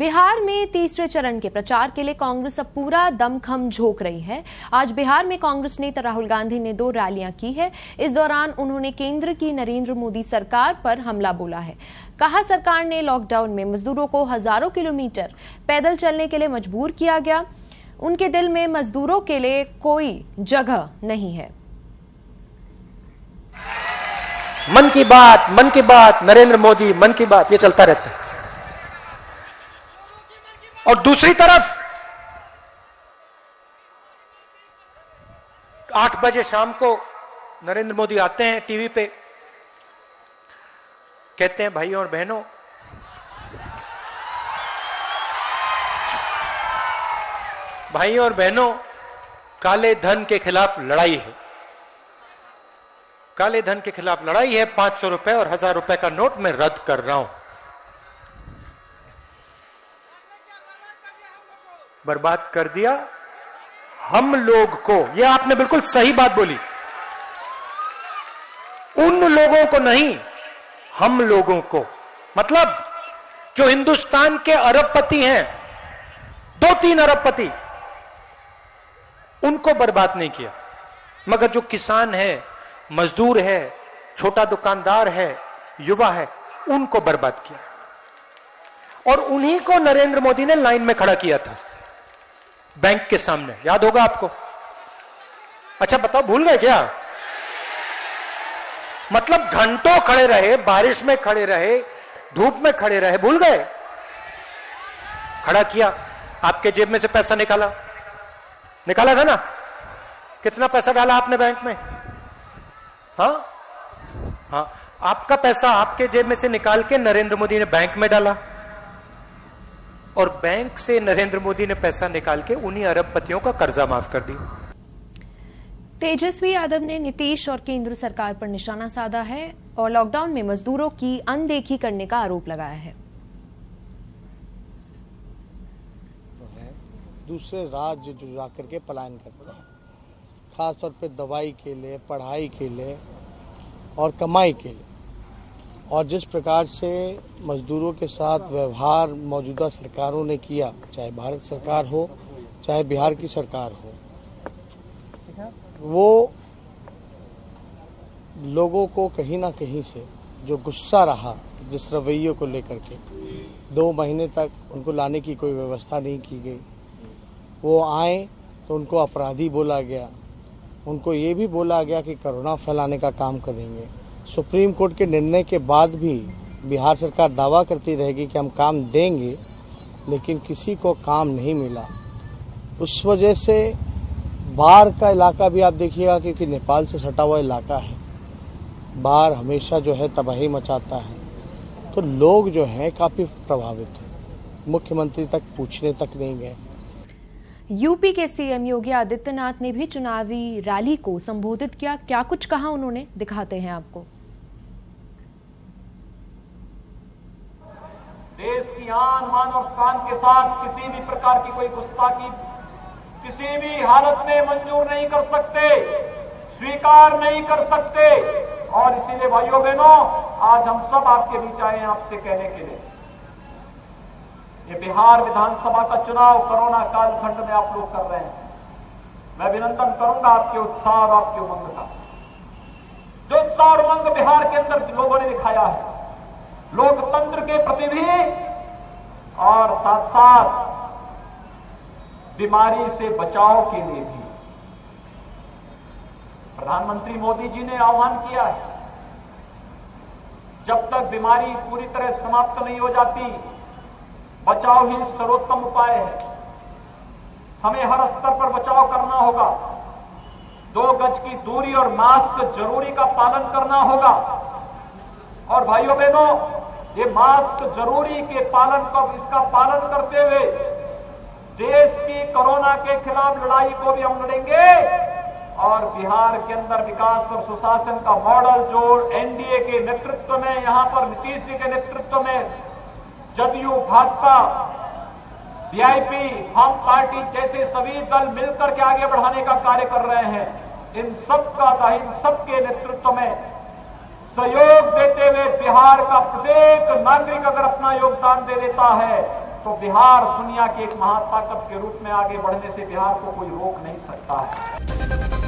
बिहार में तीसरे चरण के प्रचार के लिए कांग्रेस अब पूरा दमखम झोंक रही है। आज बिहार में कांग्रेस नेता राहुल गांधी ने 2 रैलियां की है। इस दौरान उन्होंने केंद्र की नरेंद्र मोदी सरकार पर हमला बोला है। कहा, सरकार ने लॉकडाउन में मजदूरों को हजारों किलोमीटर पैदल चलने के लिए मजबूर किया गया। उनके दिल में मजदूरों के लिए कोई जगह नहीं है। मन की बात, नरेंद्र मोदी, मन की बात, ये चलता रहता है। और दूसरी तरफ 8 बजे शाम को नरेंद्र मोदी आते हैं टीवी पे, कहते हैं भाइयों और बहनों, काले धन के खिलाफ लड़ाई है। काले धन के खिलाफ लड़ाई है। 500 रुपए और 1000 रुपए का नोट मैं रद्द कर रहा हूं। बर्बाद कर दिया हम लोग को। यह आपने बिल्कुल सही बात बोली। उन लोगों को नहीं, हम लोगों को। मतलब जो हिंदुस्तान के अरबपति हैं, 2-3 अरबपति, उनको बर्बाद नहीं किया, मगर जो किसान है, मजदूर है, छोटा दुकानदार है, युवा है, उनको बर्बाद किया। और उन्हीं को नरेंद्र मोदी ने लाइन में खड़ा किया था बैंक के सामने। याद होगा आपको? अच्छा बताओ, भूल गए क्या? मतलब घंटों खड़े रहे, बारिश में खड़े रहे, धूप में खड़े रहे, भूल गए? खड़ा किया, आपके जेब में से पैसा निकाला था ना? कितना पैसा डाला आपने बैंक में? हाँ, आपका पैसा आपके जेब में से निकाल के नरेंद्र मोदी ने बैंक में डाला, और बैंक से नरेंद्र मोदी ने पैसा निकाल के उन्हीं अरबपतियों का कर्जा माफ कर दिया। तेजस्वी यादव ने नीतीश और केंद्र सरकार पर निशाना साधा है और लॉकडाउन में मजदूरों की अनदेखी करने का आरोप लगाया है। दूसरे राज्य जो जाकर के पलायन करते हैं, खासतौर पे दवाई के लिए, पढ़ाई के लिए और कमाई के लिए। और जिस प्रकार से मजदूरों के साथ व्यवहार मौजूदा सरकारों ने किया, चाहे भारत सरकार हो चाहे बिहार की सरकार हो, वो लोगों को कहीं ना कहीं से जो गुस्सा रहा, जिस रवैये को लेकर के 2 महीने तक उनको लाने की कोई व्यवस्था नहीं की गई। वो आए तो उनको अपराधी बोला गया, उनको ये भी बोला गया कि कोरोना फैलाने का काम करेंगे। सुप्रीम कोर्ट के निर्णय के बाद भी बिहार सरकार दावा करती रहेगी कि हम काम देंगे, लेकिन किसी को काम नहीं मिला। उस वजह से बाढ़ का इलाका भी आप देखिएगा, क्योंकि नेपाल से सटा हुआ इलाका है, बाढ़ हमेशा जो है तबाही मचाता है, तो लोग जो हैं काफी प्रभावित हैं। मुख्यमंत्री तक पूछने तक नहीं गए। यूपी के सीएम योगी आदित्यनाथ ने भी चुनावी रैली को संबोधित किया। क्या कुछ कहा उन्होंने, दिखाते हैं आपको। देश की आन मान और शान के साथ किसी भी प्रकार की कोई गुस्ताखी किसी भी हालत में मंजूर नहीं कर सकते, स्वीकार नहीं कर सकते। और इसीलिए भाइयों बहनों, आज हम सब आपके बीच आए हैं आपसे कहने के लिए, ये बिहार विधानसभा का चुनाव कोरोना कालखंड में आप लोग कर रहे हैं। मैं अभिनंदन करूंगा आपके उत्साह और आपके उमंग का। जो उत्साह और उमंग बिहार के अंदर लोगों ने दिखाया है, लोकतंत्र के प्रति भी और साथ साथ बीमारी से बचाव के लिए भी। प्रधानमंत्री मोदी जी ने आह्वान किया है, जब तक बीमारी पूरी तरह समाप्त नहीं हो जाती, बचाव ही सर्वोत्तम उपाय है। हमें हर स्तर पर बचाव करना होगा। 2 गज की दूरी और मास्क जरूरी का पालन करना होगा। और भाइयों बहनों, ये मास्क जरूरी के पालन को, इसका पालन करते हुए देश की कोरोना के खिलाफ लड़ाई को भी हम लड़ेंगे। और बिहार के अंदर विकास और सुशासन का मॉडल जो एनडीए के नेतृत्व में, यहां पर नीतीश जी के नेतृत्व में जदयू, भाजपा, वीआईपी, हम पार्टी जैसे सभी दल मिलकर के आगे बढ़ाने का कार्य कर रहे हैं, इन सबके नेतृत्व में सहयोग देते हुए बिहार का प्रत्येक नागरिक अगर अपना योगदान दे देता है तो बिहार दुनिया की एक महाताकत के रूप में आगे बढ़ने से बिहार को कोई रोक नहीं सकता है।